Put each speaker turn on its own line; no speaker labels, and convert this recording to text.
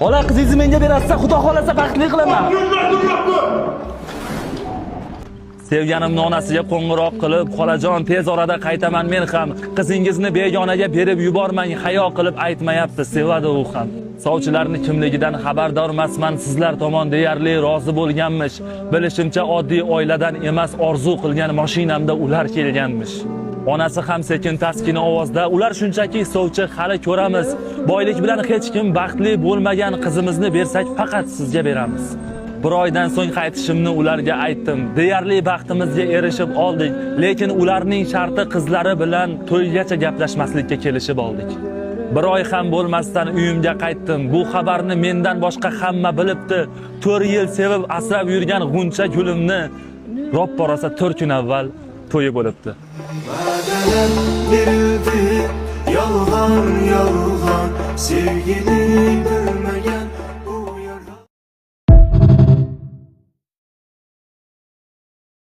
Bola qizingizni menga berasiz, xudo xolasa baxtli qilaman. Sevganimni onasiga qo'ng'iroq qilib, "Xolajon, tez orada qaytaman men ham. Qizingizni begonaga berib yubormang, hayo qilib aytmayapti, sevadi u ham. Sovchilarning kimligidan xabardor emasman, sizlar tomon deyarli rozi bo'lganmish. Bilishimcha oddiy oiladan emas, orzu qilgan mashinamda ular kelganmish." Onasi ham sekin taskin ovozda, "Ular shunchaki sovchi, hali ko'ramiz. Boylik bilan hech kim baxtli bo'lmagan, qizimizni bersak faqat sizga beramiz." Bir oydan so'ng qaytishimni ularga aytdim. Deyarli baxtimizga erishib oldik, lekin ularning sharti qizlari bilan to'ygacha gaplashmaslikka kelishib oldik. Bir oy ham bo'lmasdan uyimga qaytdim. Bu xabarni mendan boshqa hamma bilibdi. 4 yil sevib asrab yurgan g'uncha gulimni roppa-rosa 4 kun avval to'yi bo'libdi.
Va'dalar berildi, yolg'on, sevgini bilmagan